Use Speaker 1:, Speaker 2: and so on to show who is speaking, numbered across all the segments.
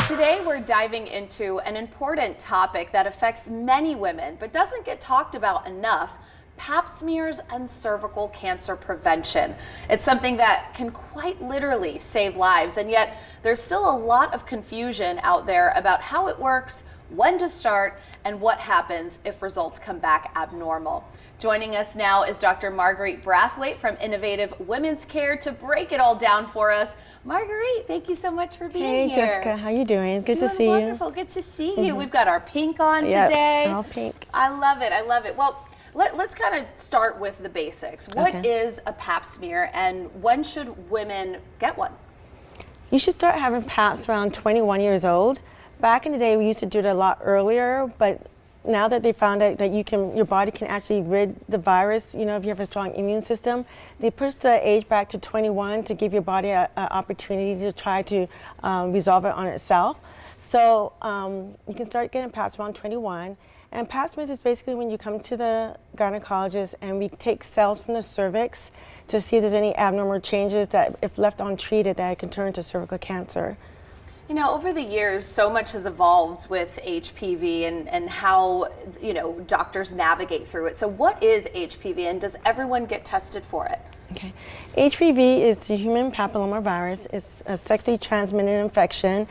Speaker 1: Today we're diving into an important topic that affects many women but doesn't get talked about enough: pap smears and cervical cancer prevention. It's something that can quite literally save lives, and yet there's still a lot of confusion out there about how it works, when to start, and what happens if results come back abnormal. Joining us now is Dr. Marguerite Brathwaite from Innovative Women's Care to break it all down for us. Marguerite, thank you so much for being here.
Speaker 2: Hey Jessica, how you doing? Good to see
Speaker 1: Wonderful. Good to see you. We've got our pink on today.
Speaker 2: All pink.
Speaker 1: I love it. I love it. Well, let's kind of start with the basics. What is a pap smear, and when should women get one?
Speaker 2: You should start having paps around 21 years old. Back in the day, we used to do it a lot earlier, but now that they found out that your body can actually rid the virus, if you have a strong immune system, they pushed the age back to 21 to give your body an opportunity to try to resolve it on itself. So you can start getting paps around 21. And pap smears is basically when you come to the gynecologist and we take cells from the cervix to see if there's any abnormal changes that, if left untreated, that can turn to cervical cancer.
Speaker 1: You know, over the years, so much has evolved with HPV and how, doctors navigate through it. So what is HPV, and does everyone get tested for it?
Speaker 2: Okay. HPV is the human papillomavirus. It's a sexually transmitted infection.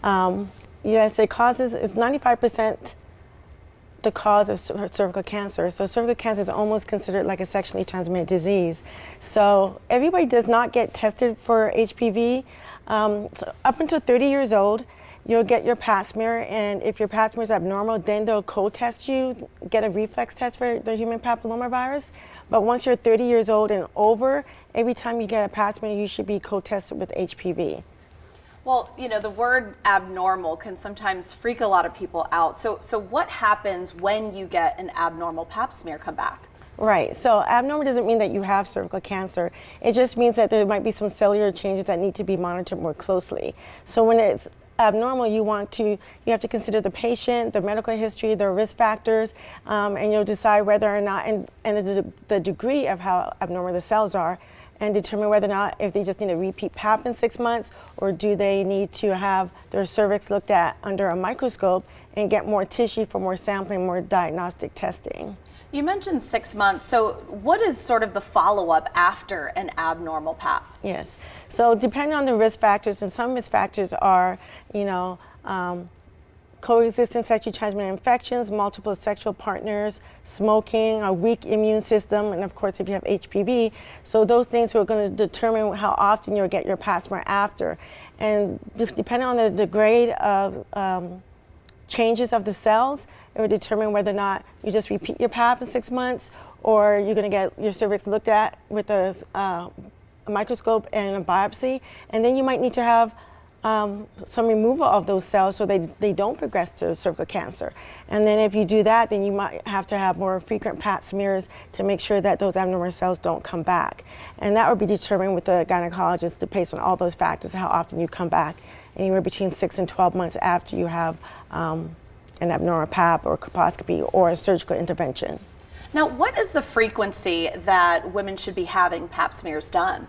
Speaker 2: Yes, it's 95% the cause of cervical cancer. So cervical cancer is almost considered like a sexually transmitted disease. So everybody does not get tested for HPV. So up until 30 years old, you'll get your pap smear, and if your pap smear is abnormal, then they'll co-test you, get a reflex test for the human papillomavirus. But once you're 30 years old and over, every time you get a pap smear, you should be co-tested with HPV.
Speaker 1: Well, the word abnormal can sometimes freak a lot of people out. So what happens when you get an abnormal pap smear come back?
Speaker 2: Right, so abnormal doesn't mean that you have cervical cancer. It just means that there might be some cellular changes that need to be monitored more closely. So when it's abnormal, you have to consider the patient, the medical history, their risk factors, and you'll decide whether or not, and the degree of how abnormal the cells are, and determine whether or not if they just need a repeat pap in 6 months, or do they need to have their cervix looked at under a microscope and get more tissue for more sampling, more diagnostic testing.
Speaker 1: You mentioned 6 months, so what is sort of the follow-up after an abnormal pap?
Speaker 2: Yes, so depending on the risk factors, and some risk factors are, coexisting sexually transmitted infections, multiple sexual partners, smoking, a weak immune system, and of course if you have HPV. So those things are going to determine how often you'll get your pap smear after. And depending on the grade of changes of the cells, it will determine whether or not you just repeat your pap in 6 months, or you're going to get your cervix looked at with a microscope and a biopsy, and then you might need to have some removal of those cells so they don't progress to cervical cancer. And then if you do that, then you might have to have more frequent pap smears to make sure that those abnormal cells don't come back. And that will be determined with the gynecologist based on all those factors, how often you come back, anywhere between 6 and 12 months after you have an abnormal pap or colposcopy or a surgical intervention.
Speaker 1: Now, what is the frequency that women should be having pap smears done?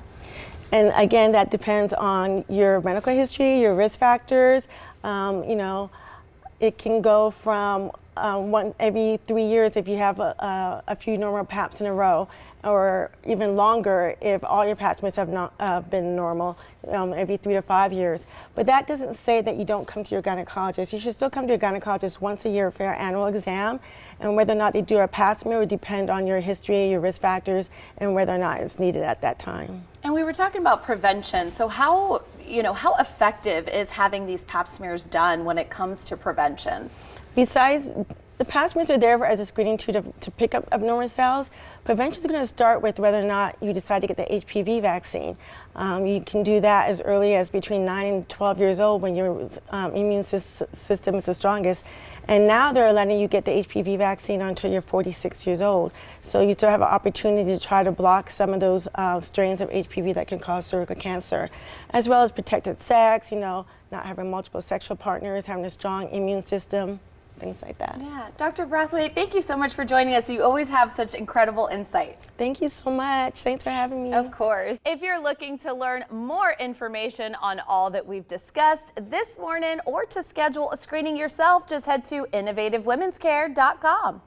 Speaker 2: And again, that depends on your medical history, your risk factors. It can go from one every 3 years if you have a few normal paps in a row, or even longer if all your pap smears have not been normal, every 3 to 5 years. But that doesn't say that you don't come to your gynecologist. You should still come to your gynecologist once a year for your annual exam, and whether or not they do a pap smear would depend on your history, your risk factors, and whether or not it's needed at that time.
Speaker 1: And we were talking about prevention. So how effective is having these pap smears done when it comes to prevention?
Speaker 2: Besides, the pap smears are there as a screening tool to pick up abnormal cells. Prevention is going to start with whether or not you decide to get the HPV vaccine. You can do that as early as between 9 and 12 years old when your immune system is the strongest. And now they're letting you get the HPV vaccine until you're 46 years old. So you still have an opportunity to try to block some of those strains of HPV that can cause cervical cancer, as well as protected sex, not having multiple sexual partners, having a strong immune system, things like that.
Speaker 1: Yeah, Dr. Brathwaite, thank you so much for joining us. You always have such incredible insight.
Speaker 2: Thank you so much. Thanks for having me.
Speaker 1: Of course. If you're looking to learn more information on all that we've discussed this morning or to schedule a screening yourself, just head to innovativewomenscare.com.